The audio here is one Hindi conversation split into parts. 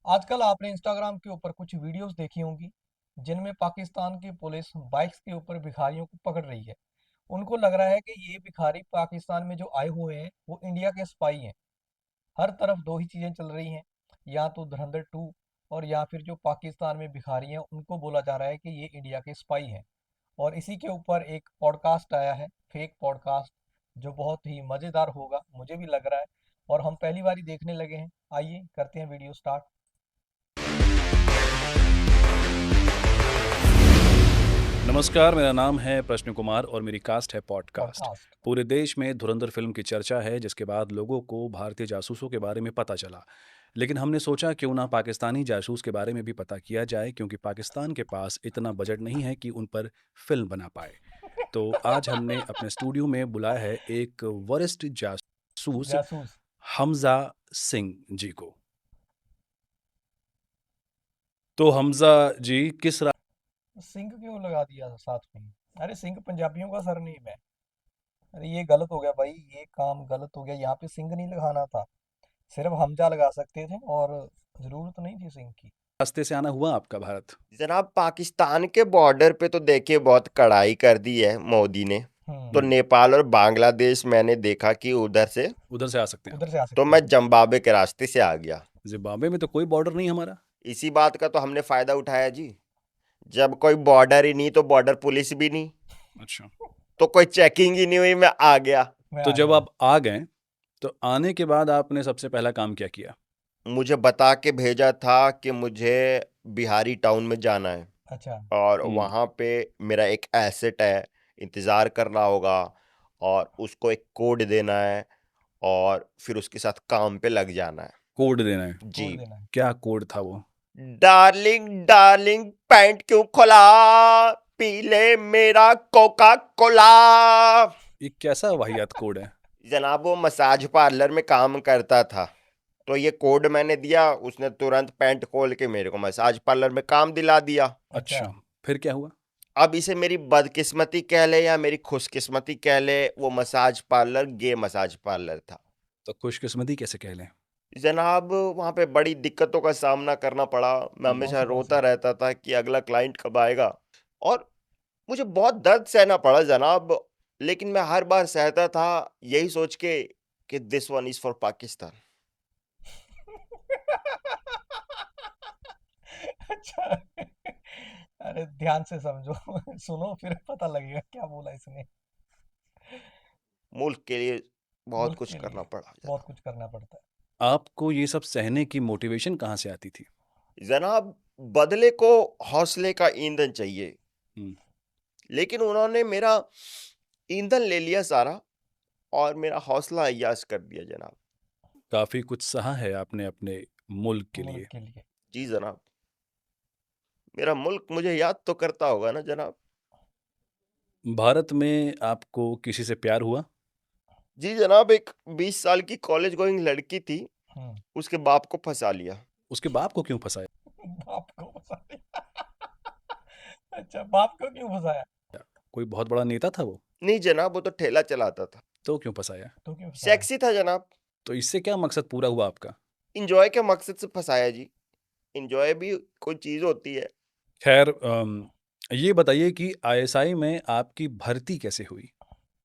आजकल आपने इंस्टाग्राम के ऊपर कुछ वीडियोस देखी होंगी जिनमें पाकिस्तान की पुलिस बाइक्स के ऊपर भिखारियों को पकड़ रही है। उनको लग रहा है कि ये भिखारी पाकिस्तान में जो आए हुए हैं वो इंडिया के स्पाई हैं। हर तरफ दो ही चीजें चल रही हैं, या तो धुरंधर 2 और या फिर जो पाकिस्तान में भिखारी हैं उनको बोला जा रहा है कि ये इंडिया के स्पाई हैं। और इसी के ऊपर एक पॉडकास्ट आया है, फेक पॉडकास्ट, जो बहुत ही मजेदार होगा मुझे भी लग रहा है। और हम पहली बार ही देखने लगे हैं। आइए करते हैं वीडियो स्टार्ट। नमस्कार, मेरा नाम है प्रश्न कुमार और मेरी कास्ट है पॉडकास्ट। पॉडकास्ट। पूरे देश में धुरंधर फिल्म की चर्चा है, जिसके बाद लोगों को भारतीय जासूसों के बारे में पता चला। लेकिन हमने सोचा क्यों ना पाकिस्तानी जासूस के बारे में भी पता किया जाए, क्योंकि पाकिस्तान के पास इतना बजट नहीं है कि उन पर फिल्म बना पाए। तो आज हमने अपने स्टूडियो में बुलाया है एक वरिष्ठ जासूस, जासूस। हमजा सिंह जी को। तो हमजा जी, किस सिंह क्यों लगा दिया साथ में? अरे सिंह पंजाबियों का सरनेम है। अरे ये गलत हो गया भाई, ये काम गलत हो गया। यहाँ पे सिंह नहीं लगाना था, सिर्फ हमजा लगा सकते थे और जरूरत नहीं थी सिंह की। रास्ते से आना हुआ आपका भारत? जनाब, पाकिस्तान के बॉर्डर पे तो देखिए बहुत कड़ाई कर दी है मोदी ने। तो हम्म। नेपाल और बांग्लादेश मैंने देखा कि उधर से, उधर से आ सकते हैं आप। उधर से आ तो सकते मैं हैं। जिम्बाब्वे के रास्ते से आ गया। जिम्बाब्वे में तो कोई बॉर्डर नहीं हमारा। इसी बात का तो हमने फायदा उठाया जी। जब कोई बॉर्डर ही नहीं तो बॉर्डर पुलिस भी नहीं, अच्छा, तो कोई चेकिंग ही नहीं हुई, मैं आ गया। मैं तो आ जब गया। आप आ गए तो आने के बाद आपने सबसे पहला काम क्या किया? मुझे बता के भेजा था कि मुझे बिहारी टाउन में जाना है अच्छा। और हम्म। वहाँ पे मेरा एक एसेट है, इंतज़ार करना होगा और उसको एक कोड देना है और फिर उसके साथ काम पे लग जाना है कोड देना है? जी। कोड देना है। क्या कोड था वो? डार्लिंग डार्लिंग पैंट क्यों खोला, पी ले मेरा कोका कोला। ये कैसा वाहियात कोड है? जनाब, वो मसाज पार्लर में काम करता था, तो ये कोड मैंने दिया, उसने तुरंत पैंट खोल के मेरे को मसाज पार्लर में काम दिला दिया। अच्छा। अच्छा, फिर क्या हुआ? अब इसे मेरी बदकिस्मती कह ले या मेरी खुशकिस्मती कह ले, वो मसाज पार्लर गे मसाज पार्लर था। तो खुशकिस्मती कैसे कह लें? जनाब, वहाँ पे बड़ी दिक्कतों का सामना करना पड़ा। मैं कौन हमेशा सी कौन रोता सी? रहता था कि अगला क्लाइंट कब आएगा, और मुझे बहुत दर्द सहना पड़ा जनाब। लेकिन मैं हर बार सहता था यही सोच के कि this one is for Pakistan. अच्छा। अरे ध्यान से समझो। सुनो फिर पता लगेगा क्या बोला इसने। मुल्क के लिए बहुत मुल्क कुछ के करना लिए पड़ा बहुत जनाब। कुछ करना पड़ता है। आपको ये सब सहने की मोटिवेशन कहाँ से आती थी? जनाब, बदले को हौसले का ईंधन चाहिए, हम्म। लेकिन उन्होंने मेरा ईंधन ले लिया सारा और मेरा हौसला अय्याश कर दिया जनाब। काफी कुछ सहा है आपने अपने मुल्क के मुल्क लिए। के लिए। जी जनाब, मेरा मुल्क मुझे याद तो करता होगा ना जनाब। भारत में आपको किसी से प्यार हुआ? जी जनाब, एक 20 साल की कॉलेज गोइंग लड़की थी, हम्म। उसके बाप को फंसा लिया। उसके बाप को क्यों फंसाया? बाप को फंसाया। अच्छा, बाप को क्यों फंसाया? कोई बहुत बड़ा नेता था वो? नहीं जनाब, वो तो ठेला चलाता था। तो क्यों फंसाया? तो क्यों फंसाया? सेक्सी था जनाब। तो इससे क्या मकसद पूरा हुआ आपका? इंजॉय के मकसद से फंसाया जी। इंजॉय भी कोई चीज होती है। खैर, ये बताइए कि आईएसआई में आपकी भर्ती कैसे हुई?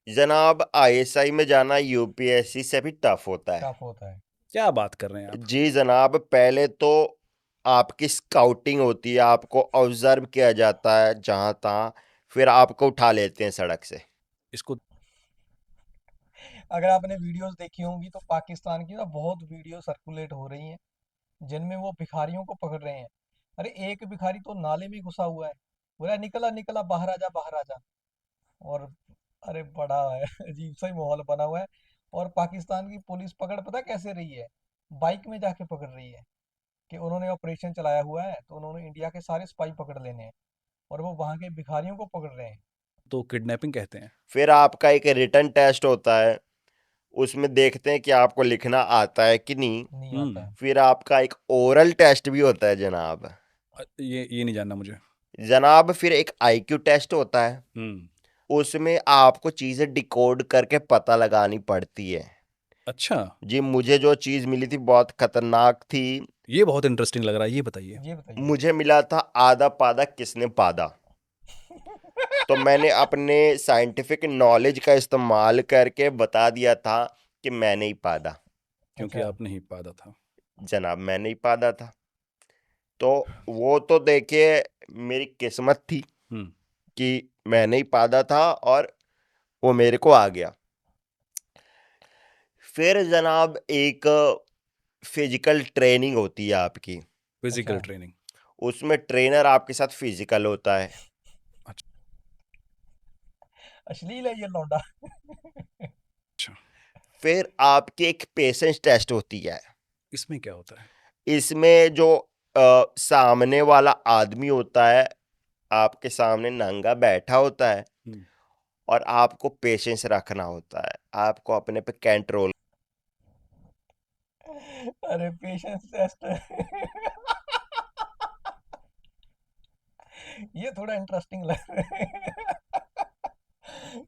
जनाब, आईएसआई में जाना यूपीएससी से भी टफ होता है। टफ होता है। क्या बात कर रहे हैं आप? जी जनाब, पहले तो आपकी स्काउटिंग होती है, आपको ऑब्जर्व किया जाता है जहां तहां, फिर आपको उठा लेते हैं सड़क से। इसको अगर आपने वीडियोस देखी होंगी तो पाकिस्तान की ना बहुत वीडियो सर्कुलेट हो रही हैं जिनमें वो भिखारियों को पकड़ रहे हैं। अरे एक भिखारी तो नाले में घुसा हुआ है, बोला निकला निकला बाहर आ जा बाहर आ जा। और अरे बड़ा है। अजीब सा ही माहौल बना हुआ है। और पाकिस्तान की पुलिस पकड़ पता कैसे रही है? बाइक में जाके पकड़ रही है कि उन्होंने ऑपरेशन चलाया हुआ है तो उन्होंने इंडिया के सारे स्पाई पकड़ लेने हैं। और वो वहां के भिखारियों को पकड़ रहे हैं। तो किडनैपिंग कहते हैं। फिर आपका एक रिटन टेस्ट होता है, उसमें देखते हैं कि आपको लिखना आता है कि नहीं। नहीं आता हम्म। है। फिर आपका एक ओरल टेस्ट भी होता है जनाब। ये नहीं जानना मुझे। जनाब, फिर एक आईक्यू टेस्ट होता है, हम्म। उसमें आपको चीजें डिकोड करके पता लगानी पड़ती है। अच्छा। जी, मुझे जो चीज मिली थी बहुत खतरनाक थी। ये बहुत इंटरेस्टिंग लग रहा है, ये बताइए। ये बताइए। मुझे मिला था आधा पादा किसने पादा। तो मैंने अपने साइंटिफिक नॉलेज का इस्तेमाल करके बता दिया था कि मैंने ही पादा। क्योंकि अच्छा। आपने ही पादा था। जनाब मैंने ही पादा था। तो वो तो देखिए मेरी किस्मत थी हम्म। कि मैंने ही पादा था और वो मेरे को आ गया। फिर जनाब एक फिजिकल ट्रेनिंग होती है आपकी, फिजिकल अच्छा। ट्रेनिंग। उसमें ट्रेनर आपके साथ फिजिकल होता है। अच्छा। अश्लील है ये लौंडा। अच्छा, फिर आपकी एक पेशेंस टेस्ट होती है। इसमें क्या होता है? इसमें जो सामने वाला आदमी होता है आपके सामने नंगा बैठा होता है हम्म। और आपको पेशेंस रखना होता है, आपको अपने पे कंट्रोल। अरे पेशेंस टेस्ट। ये थोड़ा इंटरेस्टिंग लग रहा है।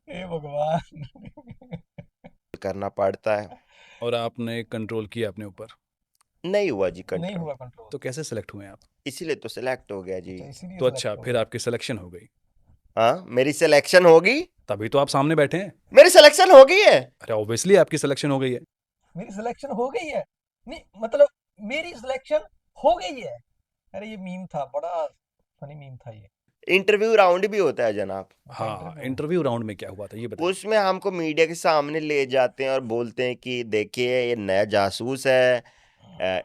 हे भगवान। करना पड़ता है। और आपने कंट्रोल किया अपने ऊपर? नहीं हुआ जी नहीं कंट्रोल, हुआ कंट्रोल। तो कैसे सेलेक्ट हुए आप? इसीलिए तो सिलेक्ट हो गया जी। अच्छा, इसीलिए तो अच्छा, सेलेक्ट हो फिर गए। आपकी सिलेक्शन हो गई? हाँ मेरी सिलेक्शन होगी, तभी तो आप सामने बैठे हैं। मेरी सिलेक्शन हो गई है। अरे ऑब्वियसली आपकी सिलेक्शन हो गई है। मेरी सिलेक्शन हो गई है। नहीं मतलब मेरी सिलेक्शन हो गई है। अरे ये मीम था, बड़ा फनी मीम था ये। इंटरव्यू राउंड भी होता है जनाब। अच्छा, हाँ, इंटरव्यू। इंटरव्यू राउंड में क्या हुआ था ये बताइए। उसमें हमको मीडिया के सामने ले जाते हैं और बोलते हैं कि देखिए ये नया जासूस है,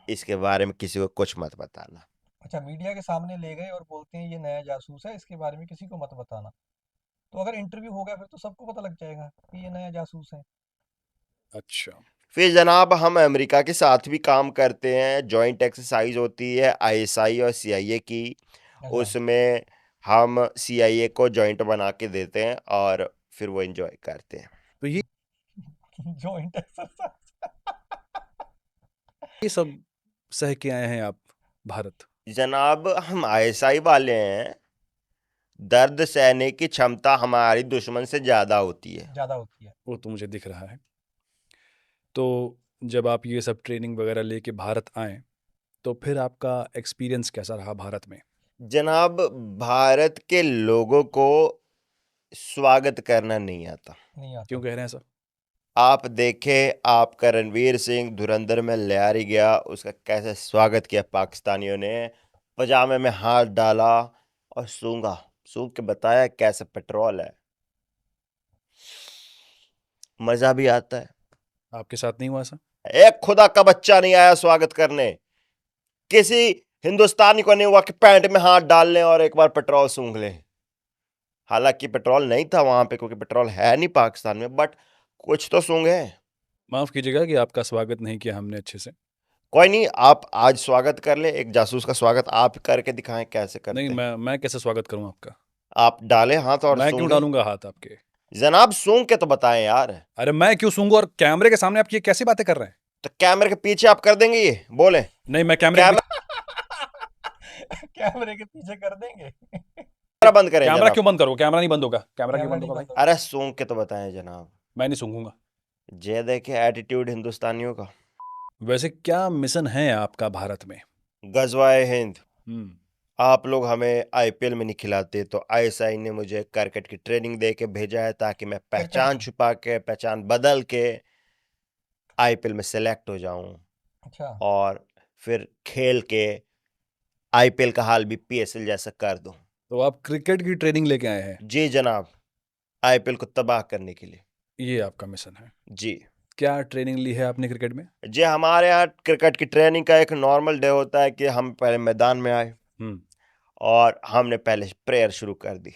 इसके बारे में किसी को कुछ मत बताना। अच्छा, मीडिया के सामने ले गए और बोलते हैं ये नया जासूस है, इसके बारे में किसी को मत बताना। तो अगर इंटरव्यू हो गया फिर तो सबको पता लग जाएगा कि ये नया जासूस है। अच्छा। फिर जनाब हम अमेरिका के साथ भी काम करते हैं, जॉइंट एक्सरसाइज होती है आईएसआई और सीआईए की। अच्छा। उसमें हम सीआईए को जॉइंट बना के देते हैं और फिर वो एंजॉय करते हैं। तो जॉइंट एक्सरसाइज। ये सब सह के आए हैं आप भारत? जनाब हम आईएसआई वाले हैं, दर्द सहने की क्षमता हमारी दुश्मन से ज्यादा होती है। ज्यादा होती है। वो तो मुझे दिख रहा है। तो जब आप ये सब ट्रेनिंग वगैरह लेके भारत आए, तो फिर आपका एक्सपीरियंस कैसा रहा भारत में? जनाब भारत के लोगों को स्वागत करना नहीं आता। नहीं क्यों आता। कह रहे हैं सर? आप देखें, आपका रणवीर सिंह धुरंधर में लियारी गया, उसका कैसे स्वागत किया पाकिस्तानियों ने। पजामे में हाथ डाला और सूंघ के बताया कैसे पेट्रोल है। मजा भी आता है। आपके साथ नहीं हुआ ऐसा? एक खुदा का बच्चा नहीं आया स्वागत करने, किसी हिंदुस्तानी को नहीं हुआ कि पैंट में हाथ डाल लें और एक बार पेट्रोल सूंघ लें। हालांकि पेट्रोल नहीं था वहां पे क्योंकि पेट्रोल है नहीं पाकिस्तान में, बट कुछ तो सूंघे। माफ़ कीजिएगा कि आपका स्वागत नहीं किया हमने अच्छे से। कोई नहीं, आप आज स्वागत कर ले, एक जासूस का स्वागत आप करके दिखाएं कैसे नहीं, करते हैं। मैं कैसे स्वागत करूं आपका? आप डालें हाथ और मैं क्यों सूंघें। डालूंगा हाथ आपके? जनाब सूंघ के तो बताएं यार। अरे मैं क्यों सूंघूं? और कैमरे के सामने आप ये कैसी बातें कर रहे हैं? तो कैमरे के पीछे आप कर देंगे, ये बोले नहीं, मैं कैमरे के कैमरे के पीछे कर देंगे। कैमरा बंद करें कैमरा जनाब। क्यों बंद करो? कैमरा नहीं बंद होगा। कैमरा क्यों कैमरा बंद नहीं होगा भाई? बंद होगा। अरे सूंघ के तो बताएं जनाब। मैं नहीं सूंघूंगा। जे देखे एटीट्यूड हिंदुस्तानियों का। वैसे क्या मिशन है आपका भारत में? गजवाए हिंद। हम्म। आप लोग हमें आईपीएल में नहीं खिलाते, तो आईएसआई ने मुझे क्रिकेट की ट्रेनिंग दे के भेजा है ताकि मैं क्रिकेट पहचान की। छुपा के, पहचान बदल के आईपीएल में सेलेक्ट हो जाऊं अच्छा। और फिर खेल के आईपीएल का हाल भी पीएसएल जैसा कर दूं। तो आप क्रिकेट की ट्रेनिंग लेके आए हैं? जी जनाब, आईपीएल को तबाह करने के लिए। ये आपका मिशन है? जी क्या ट्रेनिंग ली है आपने क्रिकेट में? जी, हमारे यहाँ क्रिकेट की ट्रेनिंग का एक नॉर्मल डे होता है कि हम पहले मैदान में आए हम्म। और हमने पहले प्रेयर शुरू कर दी।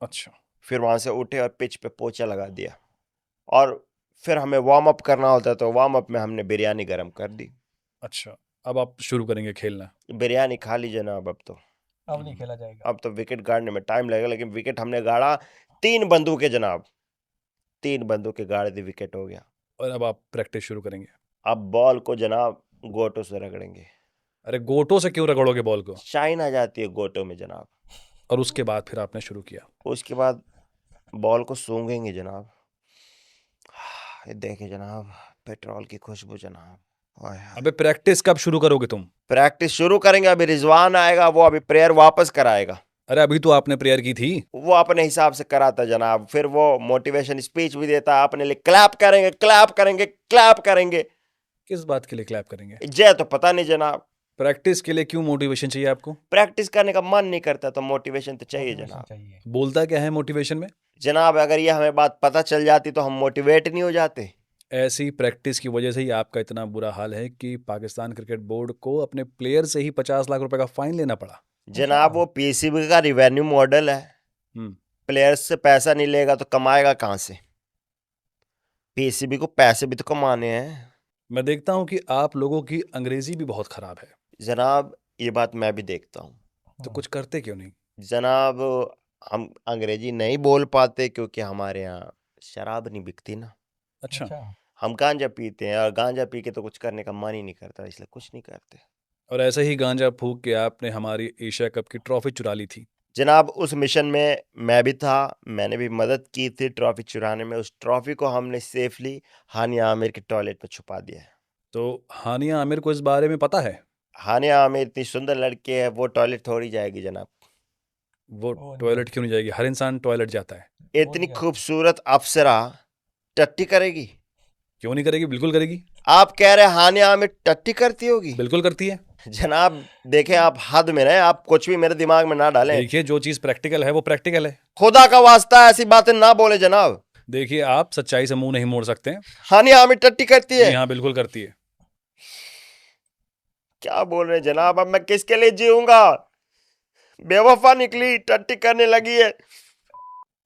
अच्छा। फिर वहां से उठे और पिच पे पोछा लगा दिया और फिर हमें वार्म अप करना होता है, तो वार्म अप में हमने बिरयानी गर्म कर दी। अच्छा, अब आप शुरू करेंगे खेलना? बिरयानी खा ली जनाब। अब नहीं खेला जाएगा। अब तो विकेट गाड़ने में टाइम लगेगा, लेकिन विकेट हमने गाड़ा 3 बंदूकें जनाब, 3 बंदूकें गाड़ दी, विकेट हो गया। और अब आप प्रैक्टिस शुरू करेंगे? अब बॉल को जनाब गोटों से रगड़ेंगे। अरे गोटों से क्यों रगड़ोगे बॉल को? शाइन आ जाती है गोटों में जनाब। और उसके बाद फिर आपने शुरू किया? उसके बाद बॉल को सूंघेंगे जनाब। ये देखे जनाब, पेट्रोल की खुशबू जनाब। ओए हाय। अबे प्रैक्टिस कब शुरू करोगे तुम? प्रैक्टिस शुरू करेंगे, अभी रिजवान आएगा, वो अभी प्रेयर वापस कराएगा। अरे अभी तो आपने प्रेयर की थी। वो अपने हिसाब से कराता जनाब, फिर वो मोटिवेशन स्पीच भी देता है अपने लिए, क्लैप करेंगे क्लैप करेंगे क्लैप करेंगे। किस बात के लिए क्लैप करेंगे? जय तो पता नहीं जनाब, प्रैक्टिस के लिए क्यों मोटिवेशन चाहिए आपको? प्रैक्टिस करने का मन नहीं करता तो मोटिवेशन तो चाहिए मोटिवेशन जनाब। चाहिए। बोलता क्या है मोटिवेशन में? जनाब अगर ये हमें बात पता चल जाती तो हम मोटिवेट नहीं हो जाते। ऐसी प्रैक्टिस की वजह से ही आपका इतना बुरा हाल है कि पाकिस्तान क्रिकेट बोर्ड को अपने प्लेयर से ही 50 लाख रुपए का फाइन लेना पड़ा। जनाब वो पीसीबी का रिवेन्यू मॉडल है, हम्म प्लेयर्स से पैसा नहीं लेगा तो कमाएगा कहां से? पीसीबी को पैसे भी तो कमाने हैं मैं देखता हूं कि आप लोगों की अंग्रेजी भी बहुत खराब है, जनाब। ये बात मैं भी देखता हूँ तो कुछ करते क्यों नहीं? जनाब। हम अंग्रेजी नहीं बोल पाते क्योंकि हमारे यहाँ शराब नहीं बिकती ना। अच्छा। अच्छा। हम गांजा पीते हैं और गांजा पी के तो कुछ करने का मन ही नहीं करता, इसलिए कुछ नहीं करते। और ऐसे ही गांजा फूक के आपने हमारी एशिया कप की ट्रॉफी चुरा ली थी। जनाब उस मिशन में मैं भी था, मैंने भी मदद की थी ट्रॉफी चुराने में। उस ट्रॉफी को हमने सेफली हानिया आमिर के टॉयलेट में छुपा दिया है। तो हानिया आमिर को इस बारे में पता है? हानिया आमिर इतनी सुंदर लड़की है, वो टॉयलेट थोड़ी जाएगी जनाब। वो वो नहीं टॉयलेट जाएगी। क्यों नहीं जाएगी? हर इंसान टॉयलेट जाता है। वो इतनी नहीं जाती। खूबसूरत अप्सरा टट्टी करेगी? क्यों नहीं करेगी? बिल्कुल करेगी। आप कह रहे हैं हानिया आमिर टट्टी करती होगी? बिल्कुल करती है। जनाब देखें, आप हद में रहें, आप कुछ भी मेरे दिमाग में ना डालें। देखिए, जो चीज प्रैक्टिकल है वो प्रैक्टिकल है। खुदा का वास्ता ऐसी बातें ना बोले जनाब। देखिए, आप सच्चाई से मुंह नहीं मोड़ सकते हैं। हानिया आमिर टट्टी करती जी है? हाँ, बिल्कुल करती है। क्या बोल रहे हैं जनाब? अब मैं किसके लिए जीऊंगा? बेवफा निकली, टट्टी करने लगी है।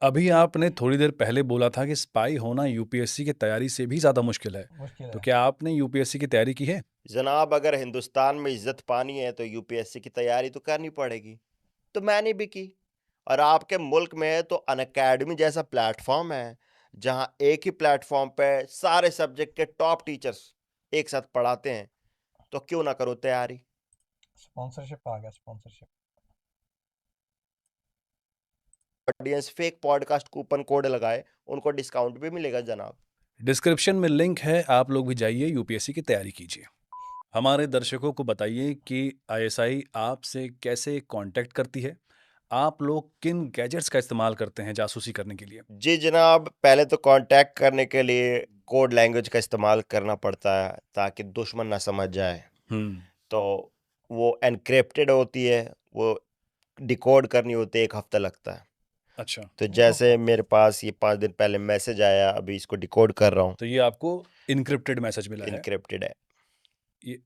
अभी आपने थोड़ी देर पहले बोला था कि स्पाई होना यूपीएससी की तैयारी से भी ज्यादा मुश्किल है। मुश्किल तो है। क्या आपने यूपीएससी की तैयारी की है? जनाब अगर हिंदुस्तान में इज्जत पानी है तो यूपीएससी की तैयारी तो करनी पड़ेगी, तो मैंने भी की। और आपके मुल्क में तो अनअकैडमी जैसा प्लेटफॉर्म है, जहां एक ही प्लेटफॉर्म पे सारे सब्जेक्ट के टॉप टीचर्स एक साथ पढ़ाते हैं, तो क्यों ना करो तैयारी। स्पॉन्सरशिप आ गया, sponsorship. Audience fake podcast coupon code लगाए, उनको डिस्काउंट भी मिलेगा जनाब। डिस्क्रिप्शन में लिंक है, आप लोग भी जाइए यूपीएससी की तैयारी कीजिए। हमारे दर्शकों को बताइए कि आईएसआई आपसे कैसे कांटेक्ट करती है। आप लोग किन गैजेट्स का इस्तेमाल करते हैं जासूसी करने के लिए? जी जनाब, पहले तो कांटेक्ट करने के लिए कोड लैंग्वेज का इस्तेमाल करना पड़ता है ताकि दुश्मन ना समझ जाए। तो वो एनक्रिप्टेड होती है, वो डिकोड करनी होती है, 1 हफ्ता लगता है। अच्छा। तो एक जैसे हफ्ता। मेरे पास ये 5 दिन पहले मैसेज आया, अभी इसको डिकोड कर रहा हूँ। तो ये आपको इनक्रिप्टेड मैसेज मिला है। इनक्रिप्टेड है। ये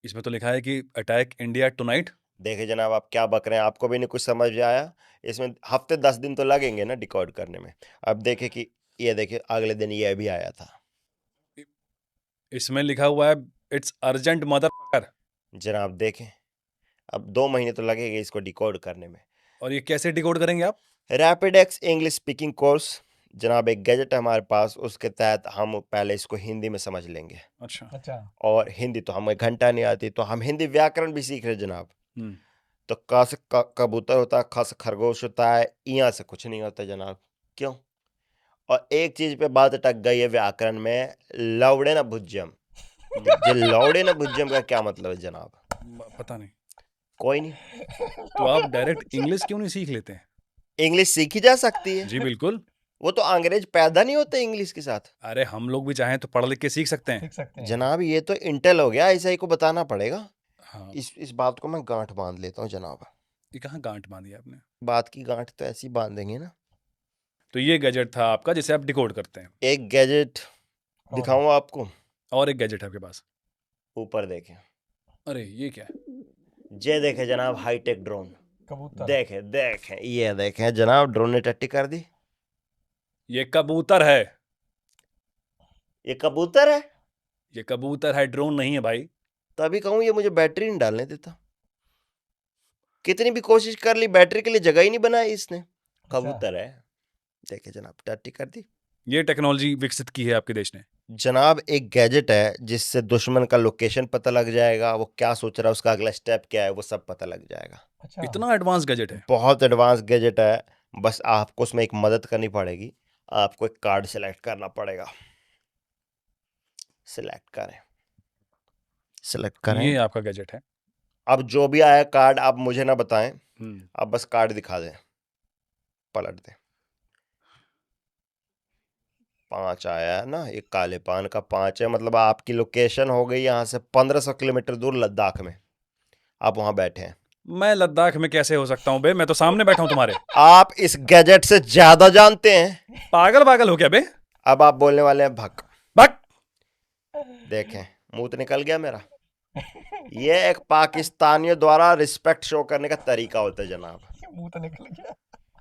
इसमें तो लिखा है कि अटैक इंडिया टुनाइट। देखिए जनाब, आप क्या बक रहे हैं? आपको भी नहीं कुछ समझ में आया? इसमें हफ्ते 10 दिन तो लगेंगे ना डिकोड करने में। अब देखिए कि ये देखिए, अगले दिन ये भी आया था। इसमें लिखा हुआ है इट्स अर्जेंट मदर। जनाब देखें, अब 2 महीने तो लगेंगे इसको डिकोड करने में। और ये कैसे डिकोड करेंगे आप? Rapid x English speaking course जनाब, एक गैजेट है हमारे पास, उसके तहत हम पहले इसको हिंदी में समझ लेंगे। अच्छा। अच्छा। और हिंदी तो हमें घंटा नहीं आती, तो हम हिंदी व्याकरण भी सीख रहे जनाब। हम्म तो क से कबूतर होता है, ख से खरगोश होता है, इया से कुछ नहीं होता जनाब। क्यों? और एक चीज पे बात अटक गई है व्याकरण में, लवड़े न भुज्यम। ये लवड़े न भुज्यम का क्या मतलब है जनाब? पता नहीं। कोई नहीं। तो आप डायरेक्ट इंग्लिश क्यों नहीं सीख लेते हैं? इंग्लिश सीखी जा सकती है। जी बिल्कुल। वो तो अंग्रेज पैदा नहीं होते इंग्लिश के साथ। अरे हम लोग भी चाहें तो पढ़ लिख के सीख सकते हैं। सीख सकते हैं। जनाब ये तो इंटेल हो गया, ऐसा ही को बताना पड़ेगा। हाँ। इस बात को मैं गांठ बांध लेता हूँ जनाब। ये कहाँ गांठ बांधी आपने? बात की गांठ तो ऐसी बांधेंगे ना। तो ये गैजेट था आपका जिसे आप डिकोड करते हैं। एक गैजेट और दिखाऊं आपको? और एक गैजेट है आपके पास। ऊपर देखें, अरे ये क्या है? ये देखें जनाब, हाईटेक ड्रोन। कबूतर। देखें देखें, ये देखें जनाब, ड्रोन ने टट्टी कर दी। ये कबूतर है। ये कबूतर है? ये कबूतर है, ड्रोन नहीं है भाई। तभी कहूं ये मुझे बैटरी नहीं डालने देता। कितनी भी कोशिश कर ली, बैटरी के लिए जगह ही नहीं बनाई इसने। कबूतर है। देखे जनाब, टट्टी कर दी। ये टेक्नोलॉजी विकसित की है आपके देश ने। जनाब एक गैजेट है जिससे दुश्मन का लोकेशन पता लग जाएगा, वो क्या सोच रहा है, उसका अगला स्टेप क्या है, वो सब पता लग जाएगा। अच्छा। इतना एडवांस गैजेट है? बहुत एडवांस गैजेट है। बस आपको उसमें एक मदद करनी पड़ेगी, आपको एक कार्ड सेलेक्ट करना पड़ेगा। सिलेक्ट करें। सिलेक्ट ये करें। आपका गैजेट है। अब जो भी आया कार्ड आप मुझे ना बताएं, हम्म, आप बस कार्ड दिखा दें, पलट दें। 5 आया है ना, एक काले पान का 5 है, मतलब आपकी लोकेशन हो गई यहाँ से 1500 किलोमीटर दूर लद्दाख में, आप वहां बैठे हैं। मैं लद्दाख में कैसे हो सकता हूँ बे? मैं तो सामने बैठा हूँ तुम्हारे। आप इस गैजेट से ज्यादा जानते हैं। पागल पागल हो क्या बे? अब आप बोलने वाले हैं भक। भक। देखें, मुंह तो निकल गया मेरा। ये एक पाकिस्तानियों द्वारा रिस्पेक्ट शो करने का तरीका होता है जनाब। मुंह तो निकल गया।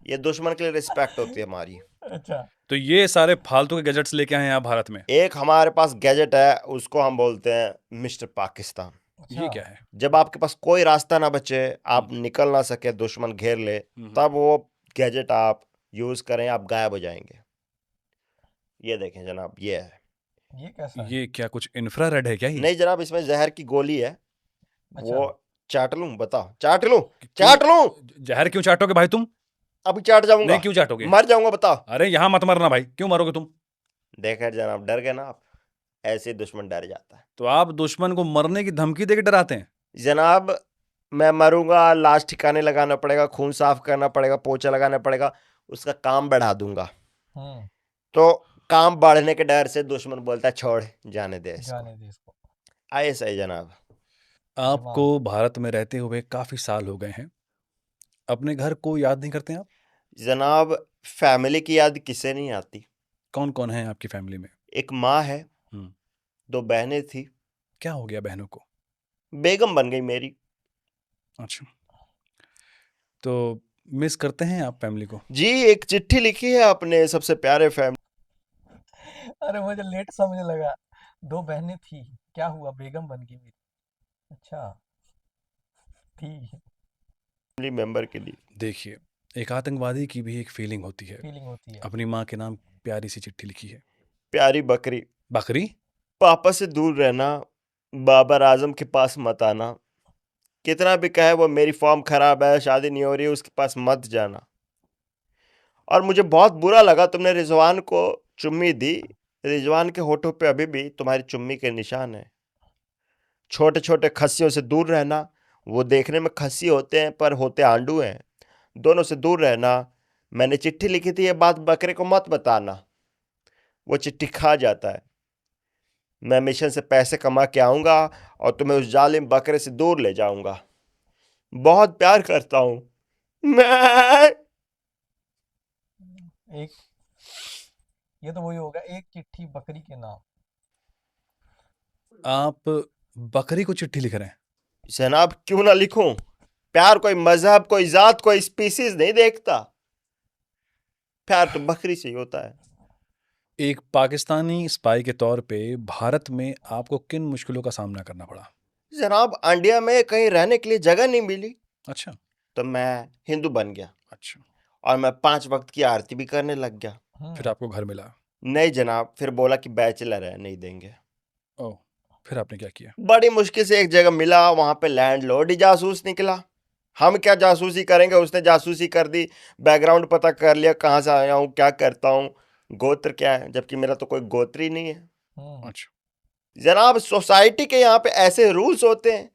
ये दुश्मन के लिए रिस्पेक्ट होती है हमारी। अच्छा। तो ये सारे फालतू के गैजेट्स लेके आए हैं आप भारत में? एक हमारे पास गैजेट है, उसको हम बोलते हैं मिस्टर पाकिस्तान। ये क्या है? जब आपके पास कोई रास्ता ना बचे, आप निकल ना सके, दुश्मन घेर ले, तब वो गैजेट आप यूज करें, आप गायब हो जाएंगे। ये देखें जनाब, ये है। ये कैसा है? ये क्या कुछ इंफ्रारेड है क्या ये? नहीं जनाब, इसमें जहर की गोली है। अच्छा। वो चाट लूं? बताओ, चाट लूं? क्यों- चाट लूं? जहर क्यों चाटोगे भाई तुम? अभी चाट जाऊंगा। नहीं, क्यों चाटोगे? मर जाऊंगा, बताओ। अरे यहाँ मत मरना भाई, क्यों मरोगे तुम? देखा जनाब, डर गए ना आप। ऐसे दुश्मन डर जाता है तो आप दुश्मन को मरने की धमकी देके डराते हैं? जनाब। मैं मरूंगा, लाश ठिकाने लगाना पड़ेगा, खून साफ करना पड़ेगा, पोछा लगाना पड़ेगा, उसका काम बढ़ा दूंगा। हम्म। तो काम बढ़ने के डर से दुश्मन बोलता है छोड़, जाने दे इसको। जाने दे इसको। ऐसा ही जनाब। आपको भारत में रहते हुए काफी साल हो गए हैं, अपने घर को याद नहीं करते आप? जनाब, फैमिली की याद किसे नहीं आती। कौन कौन है आपकी फैमिली में? एक माँ है, हम्म, 2 बहनें थी, क्या हो गया बहनों को? बेगम बन गई मेरी। अच्छा, तो मिस करते हैं आप फैमिली को? जी, एक चिट्ठी लिखी है अपने सबसे प्यारे अरे मुझे लेट समझ लगा। 2 बहनें थी, क्या हुआ? बेगम बन गई मेरी। अच्छा। थी। फैमिली मेंबर के लिए। देखिए, एक आतंकवादी की भी एक फीलिंग होती है। फीलिंग होती है। अपनी माँ के नाम प्यारी सी चिट्ठी लिखी है। प्यारी बकरी, बकरी? पापा से दूर रहना, बाबर आजम के पास मत आना, कितना भी कहे वो मेरी फॉर्म खराब है, शादी नहीं हो रही, उसके पास मत जाना। और मुझे बहुत बुरा लगा, तुमने रिजवान को चुम्मी दी, रिजवान के होठों पे अभी भी तुम्हारी चुम्मी के निशान है। छोटे छोटे खस्सियों से दूर रहना, वो देखने में खस्सी होते हैं पर होते आंडू हैं, दोनों से दूर रहना। मैंने चिट्ठी लिखी थी, ये बात बकरे को मत बताना, वो चिट्ठी खा जाता है। मैं मिशन से पैसे कमा के आऊंगा और तुम्हें उस जालिम बकरे से दूर ले जाऊंगा। बहुत प्यार करता हूं मैं। एक ये तो वही होगा, एक चिट्ठी बकरी के नाम। आप बकरी को चिट्ठी लिख रहे हैं? जनाब, क्यों ना लिखूं? प्यार कोई मजहब, कोई जात, कोई स्पीसीज नहीं देखता, प्यार तो बकरी से ही होता है। एक पाकिस्तानी स्पाई के तौर पे भारत में आपको किन मुश्किलों का सामना करना पड़ा? जनाब, इंडिया में कहीं रहने के लिए जगह नहीं मिली, अच्छा। तो मैं हिंदू बन गया अच्छा, और मैं 5 वक्त की आरती भी करने लग गया। फिर आपको घर मिला? नहीं जनाब, फिर बोला कि बैचलर है, नहीं देंगे। ओह, फिर आपने क्या किया? बड़ी मुश्किल से एक जगह मिला, वहां पे लैंडलॉर्ड ही जासूस निकला। हम क्या जासूसी करेंगे, उसने जासूसी कर दी, बैकग्राउंड पता कर लिया, कहाँ से आया हूँ, क्या करता हूँ, गोत्र क्या है, जबकि मेरा तो कोई गोत्र ही नहीं है। अच्छा, जनाब, सोसाइटी के यहाँ पे ऐसे रूल्स होते हैं।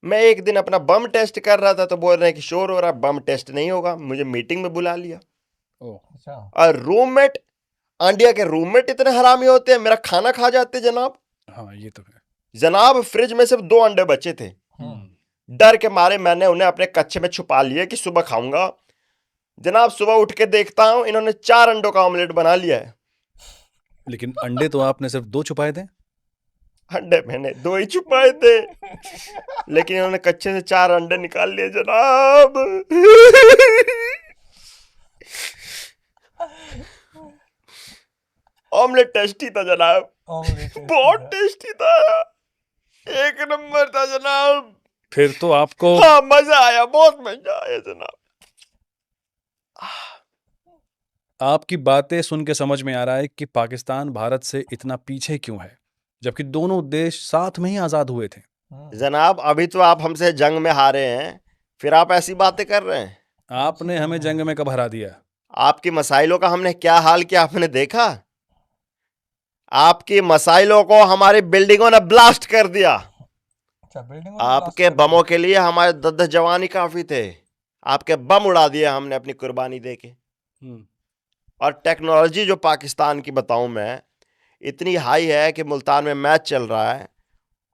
मैं एक दिन अपना बम टेस्ट कर रहा था तो बोल रहे हैं कि शोर हो रहा, बम टेस्ट नहीं होगा, मुझे मीटिंग में बुला लिया। ओह, अच्छा। और रूममेट, इंडिया के रूममेट इतने हरामी होते हैं, मेरा खाना खा जाते जनाब। हाँ ये तो है। जनाब, फ्रिज में सिर्फ 2 अंडे बचे थे, डर के मारे मैंने उन्हें अपने कच्चे में छुपा लिया कि सुबह खाऊंगा। जनाब, सुबह उठ के देखता हूं इन्होंने 4 अंडों का ऑमलेट बना लिया है। लेकिन अंडे तो आपने सिर्फ 2 छुपाए थे। अंडे मैंने 2 ही छुपाए थे, लेकिन इन्होंने कच्चे से 4 अंडे निकाल लिए जनाब। ऑमलेट टेस्टी था जनाब, बहुत टेस्टी था, एक नंबर था जनाब। फिर तो आपको हाँ, मजा आया, बहुत मजा आया जनाब। आपकी बातें सुन के समझ में आ रहा है कि पाकिस्तान भारत से इतना पीछे क्यों है, जबकि दोनों देश साथ में ही आजाद हुए थे। जनाब, अभी तो आप हमसे जंग में हारे हैं, फिर आप ऐसी बातें कर रहे हैं। आपने हमें जंग में कब हरा दिया? आपकी मसाइलों का हमने क्या हाल किया, आपने देखा? आपकी मसाइलों को हमारी बिल्डिंगों ने ब्लास्ट कर दिया। अच्छा, बिल्डिंगों में ब्लास्ट आपके कर दिए। बमों के लिए हमारे 10-10 जवान ही काफी थे। आपके बम उड़ा दिए हमने अपनी कुर्बानी देके। हम्म, और टेक्नोलॉजी जो पाकिस्तान की बताऊं मैं, इतनी हाई है कि मुल्तान में मैच चल रहा है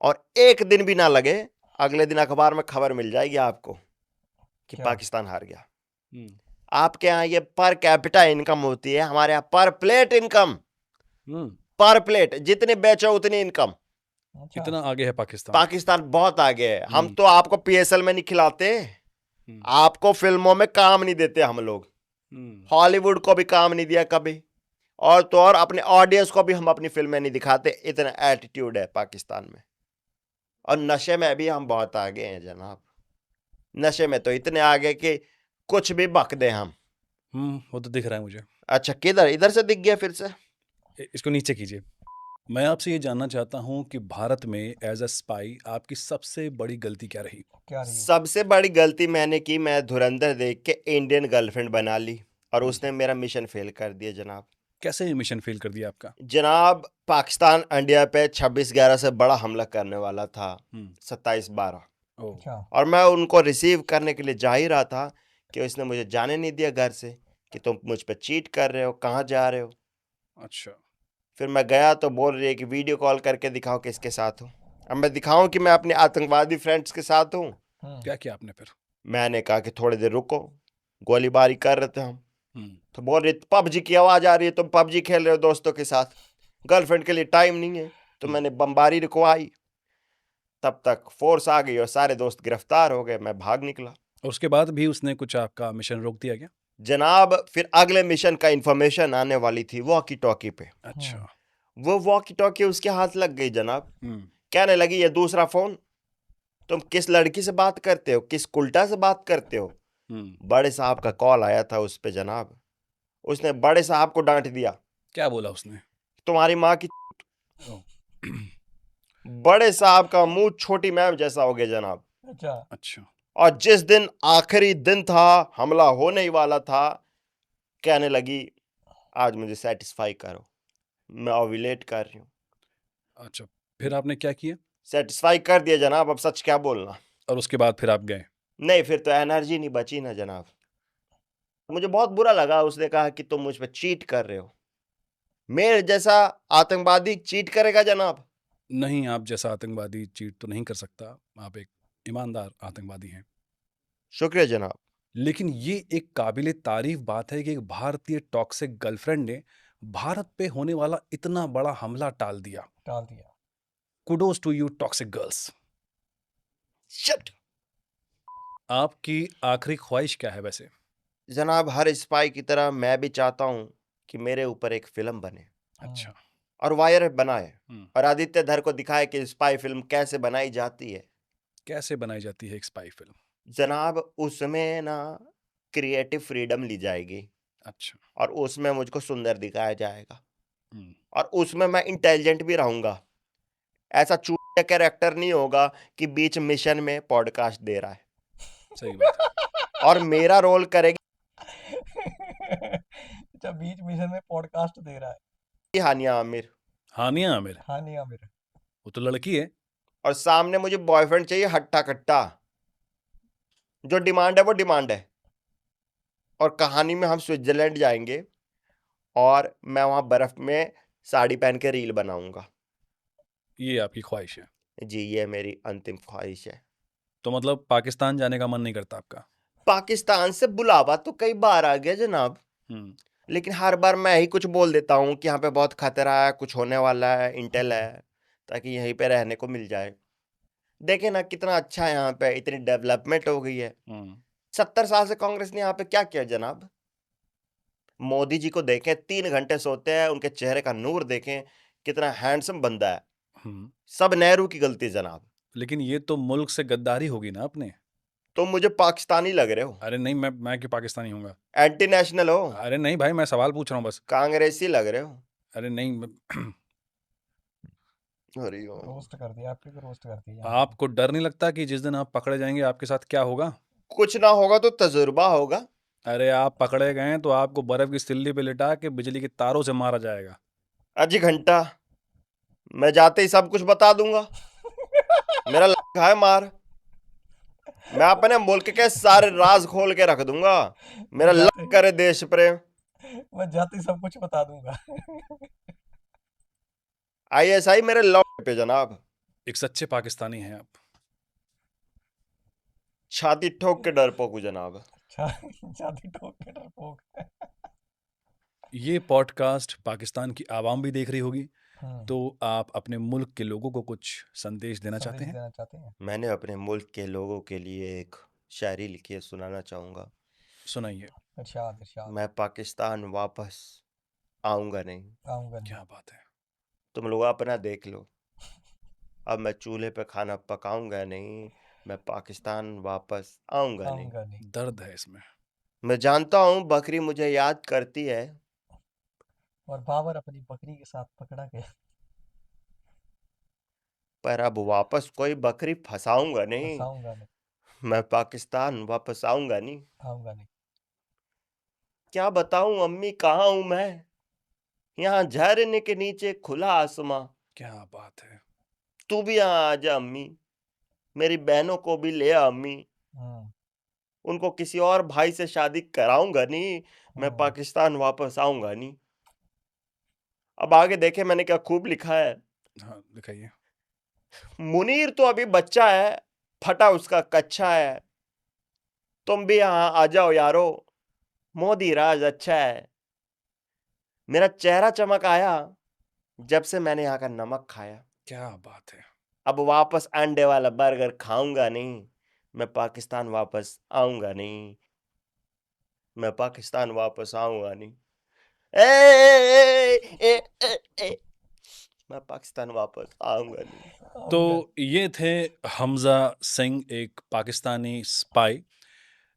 और एक दिन भी ना लगे, अगले दिन अखबार में खबर मिल जाएगी आपको कि क्या? पाकिस्तान हार गया। हम्म, आपके यहाँ ये पर कैपिटा इनकम होती है, हमारे यहाँ पर प्लेट इनकम। हम्म, पर प्लेट जितनी बेचो उतनी इनकम। अच्छा, इतना आगे है पाकिस्तान। पाकिस्तान बहुत आगे है। हम हम्म, तो आपको पीएसएल में नहीं खिलाते, हम्म, आपको फिल्मों में काम नहीं देते हम लोग। हम्म, हॉलीवुड को भी काम नहीं दिया कभी, और तो और अपने ऑडियंस को भी हम अपनी फिल्में नहीं दिखाते। इतना एटीट्यूड है पाकिस्तान में। और नशे में भी हम बहुत आगे हैं जनाब। नशे में तो इतने आगे कि कुछ भी बक दे हम। वो तो दिख रहा है मुझे। अच्छा, किधर? इधर से दिख गया फिर से। इसको नीचे कीजिए। मैं आपसे ये जानना चाहता हूँ कि भारत में एज अ स्पाई आपकी सबसे बड़ी गलती क्या रही? क्या रही हो? सबसे बड़ी गलती मैंने की, मैं धुरंधर देख के इंडियन गर्लफ्रेंड बना ली और हम्म, उसने मेरा मिशन फेल कर दिया जनाब। कैसे मिशन फेल कर दिया आपका? जनाब, पाकिस्तान इंडिया पे 26/11 से बड़ा हमला करने वाला था, हम्म, 27/12। ओ, अच्छा, और मैं उनको रिसीव करने के लिए जा ही रहा था कि उसने मुझे जाने नहीं दिया घर से, कि तुम मुझ पे चीट कर रहे हो, कहाँ जा रहे हो। अच्छा, फिर मैं गया तो बोल रही है कि वीडियो कॉल करके दिखाओ किसके साथ हूँ। अब मैं दिखाऊं कि मैं अपने आतंकवादी फ्रेंड्स के साथ हूँ? क्या किया आपने फिर? मैंने कहा कि थोड़ी देर रुको, गोलीबारी कर रहे थे हम। हम्म, तो बोल रही पबजी की आवाज आ रही है, तुम पबजी खेल रहे हो दोस्तों के साथ, गर्लफ्रेंड के लिए टाइम नहीं है। तो हम्म, मैंने बमबारी रुकवाई। तब तक फोर्स आ गई और सारे दोस्त गिरफ्तार हो गए। मैं भाग निकला और उसके बाद भी उसने कुछ आपका मिशन रोक दिया क्या? जनाब। फिर अगले मिशन का इंफॉर्मेशन आने वाली थी वॉकी टॉकी पे। अच्छा, वो वॉकी टॉकी उसके हाथ लग गई जनाब। हम्म, कहने लगी ये दूसरा फोन, तुम किस लड़की से बात करते हो, किस उल्टा से बात करते हो। हम्म, बड़े साहब का कॉल आया था उस पे जनाब। उसने बड़े साहब को डांट दिया, क्या बोला उसने? तुम्हारी माँ की। ओ, बड़े साहब का मुंह छोटी मैम जैसा हो गया जनाब। अच्छा, अच्छा, और जिस दिन आखिरी दिन था, हमला होने ही वाला था, कहने लगी आज मुझे सेटिस्फाई करो, मैं ओव्यूलेट कर रही हूँ। अच्छा, फिर आपने क्या किया? सेटिस्फाई कर दिया जनाब, अब सच क्या बोलना। और उसके बाद फिर आप गए? नहीं, फिर तो एनर्जी नहीं बची ना जनाब। मुझे बहुत बुरा लगा। उसने कहा कि तुम मुझ पे चीट कर रहे हो। मेरे जैसा आतंकवादी चीट करेगा जनाब? नहीं, आप जैसा आतंकवादी चीट तो नहीं कर सकता। आप एक ईमानदार आतंकवादी हैं। शुक्रिया जनाब। लेकिन ये एक काबिले तारीफ बात है कि एक भारतीय टॉक्सिक गर्लफ्रेंड ने भारत पे होने वाला इतना बड़ा हमला टाल दिया। टाल दिया। Kudos to you toxic girls. Shut. आपकी आखिरी ख्वाहिश क्या है वैसे? जनाब, हर स्पाई की तरह मैं भी चाहता हूं कि मेरे ऊपर एक फिल्म बने अच्छा, और वायर बनाए हम्म, और आदित्य धर को दिखाए कि स्पाई फिल्म कैसे बनाई जाती है। कैसे बनाई जाती है एक स्पाई फिल्म? जनाब, उसमें ना क्रिएटिव फ्रीडम ली जाएगी अच्छा, और उसमें मुझको सुंदर दिखाया जाएगा हम्म, और उसमें मैं इंटेलिजेंट भी रहूंगा। ऐसा चूतिया कैरेक्टर नहीं होगा कि बीच मिशन में पॉडकास्ट दे रहा है। सही बात है। और मेरा रोल करेगी अच्छा, बीच मिशन में पॉडकास्ट दे रहा है। हानिया आमिर। हानिया आमिर? हाँ, नहीं आमिर। वो तो लड़की है। और सामने मुझे बॉयफ्रेंड चाहिए हट्टा कट्टा, जो डिमांड है वो डिमांड है। और कहानी में हम स्विट्जरलैंड जाएंगे और मैं वहां बर्फ में साड़ी पहन के रील बनाऊंगा। ये आपकी ख्वाहिश है? जी, ये मेरी अंतिम ख्वाहिश है। तो मतलब पाकिस्तान जाने का मन नहीं करता आपका? पाकिस्तान से बुलावा तो कई बार आ गया जनाब, हम्म, लेकिन हर बार मैं ही कुछ बोल देता हूँ कि यहाँ पे बहुत खतरा है, कुछ होने वाला है, इंटेल है, ताकि यहीं पे रहने को मिल जाए। देखे ना कितना अच्छा है यहाँ पे, इतनी डेवलपमेंट हो गई है। 70 साल से कांग्रेस ने यहाँ पे क्या किया जनाब? मोदी जी को देखें, 3 घंटे सोते हैं, उनके चेहरे का नूर देखें, कितना हैंडसम बंदा है। हम्म। सब नेहरू की गलती जनाब। लेकिन ये तो मुल्क से गद्दारी होगी ना अपने। तुम मुझे पाकिस्तानी लग रहे हो, अरे नहीं, मैं क्यों पाकिस्तानी हूँगा? एंटी नेशनल हो, अरे नहीं भाई, मैं सवाल पूछ रहा हूँ बस। कांग्रेसी लग रहे हो। अरे नहीं अरे रोस्ट कर दिया, आपके को रोस्ट कर दिया यहाँ पे। आपको डर नहीं लगता कि जिस दिन आप पकड़े जाएंगे आपके साथ क्या होगा? कुछ ना होगा तो तजुर्बा होगा। अरे आप पकड़े गए तो आपको बर्फ की सिल्ली पे लिटा के बिजली के तारों से मारा जाएगा। अजी घंटा, मैं जाते ही सब कुछ बता दूंगा। मेरा लगा है मार, मैं अपने मुल्क के सारे राज खोल के रख दूंगा। मैं मेरा जाते लग करे देश प्रेम। मैं जाते ही सब कुछ बता दूंगा। आईएसआई मेरे लौट पे जनाब, एक सच्चे पाकिस्तानी हैं आप। छाती ठोक के डरपोक हूं जनाब। जाती ठोक के डरपोक। ये पॉडकास्ट पाकिस्तान की आवाम भी देख रही होगी, हम्म, तो आप अपने मुल्क के लोगों को कुछ संदेश देना चाहते संदेश हैं? देना चाहते हैं? मैंने अपने मुल्क के लोगों के लिए एक शायरी लिखी है, सुनाना चाहूंगा। सुनाइए। इरशाद इरशाद। मैं पाकिस्तान वापस आऊंगा नहीं, आऊंगा नहीं। क्या बात है। तुम लोग अपना देख लो। अब मैं चूल्हे पे खाना पकाऊंगा नहीं, मैं पाकिस्तान वापस आऊंगा नहीं। आऊंगा नहीं। दर्द है इसमें। मैं जानता हूँ बकरी मुझे याद करती है, और बाबर अपनी बकरी के साथ पकड़ा गया। पर अब वापस कोई बकरी फंसाऊंगा नहीं। फंसाऊंगा नहीं। मैं पाकिस्तान वापस आऊंगा नहीं। आऊंगा नहीं। क्या बताऊं अम्मी कहाँ हूं मैं, यहाँ झरने के नीचे खुला आसमां। क्या बात है। तू भी यहाँ आ जा अम्मी, मेरी बहनों को भी ले आ अम्मी। हम्म। उनको किसी और भाई से शादी कराऊंगा नहीं, मैं हम्म। पाकिस्तान वापस आऊंगा नहीं। अब आगे देखे मैंने क्या खूब लिखा है। हाँ, दिखाइए। मुनीर तो अभी बच्चा है, फटा उसका कच्चा है। तुम भी यहाँ आ जाओ यारो, मोदी राज अच्छा है। मेरा चेहरा चमक आया जब से मैंने यहाँ का नमक खाया। क्या बात है। अब वापस अंडे वाला बर्गर खाऊंगा नहीं, मैं पाकिस्तान वापस आऊंगा नहीं। मैं पाकिस्तान वापस आऊंगा नहीं। ए, ए, ए, ए, ए, ए, मैं पाकिस्तान वापस आऊंगा नहीं। तो आऊंगा। ये थे हमजा सिंह, एक पाकिस्तानी स्पाई,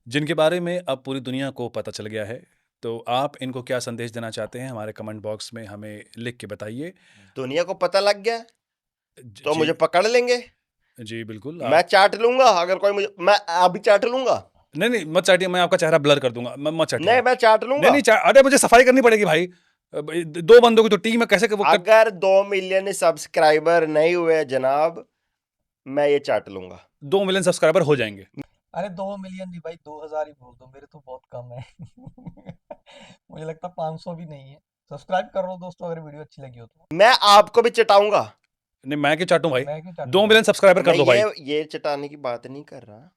जिनके बारे में अब पूरी दुनिया को पता चल गया है। तो आप इनको क्या संदेश देना चाहते हैं, हमारे कमेंट बॉक्स में हमें लिख के बताइए। दुनिया को पता लग गया तो जी मुझे पकड़ लेंगे। जी बिल्कुल। मैं आप चाट लूंगा अगर कोई मुझे, मैं अभी चाट लूंगा। नहीं नहीं मत चाटिए, मैं आपका चेहरा ब्लर कर दूंगा। मत चाटिए नहीं आप। मैं चाट नहीं लूंगा। नहीं अरे मुझे सफाई करनी पड़ेगी भाई। दो बंदों की तो टीम है, कैसे वो अगर 2 मिलियन सब्सक्राइबर नहीं हुए जनाब, मैं ये चाट लूंगा। 2 मिलियन सब्सक्राइबर हो जाएंगे। अरे 2 मिलियन नहीं भाई, 2000 ही बोल दो, मेरे तो बहुत कम है। मुझे लगता 500 भी नहीं है। सब्सक्राइब कर लो दोस्तों अगर वीडियो अच्छी लगी हो तो। मैं आपको भी चटाऊंगा। नहीं मैं क्यों चाटूं भाई। मैं क्यों 2 चाटूंगा? मिलियन सब्सक्राइबर कर मैं दो भाई। ये चटाने की बात नहीं कर रहा।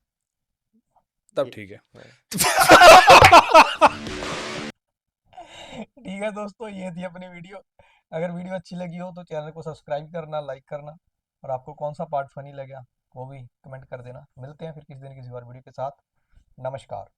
तब ये- ठीक है। ठीक है दोस्तों, ये थी अपनी वीडियो। अगर वीडियो अच्छी लगी हो तो चैनल को सब्सक्राइब करना, लाइक करना, और आपको कौन सा पार्ट फनी लगा वो भी कमेंट कर देना। मिलते हैं फिर किसी दिन किसी और वीडियो के साथ। नमस्कार।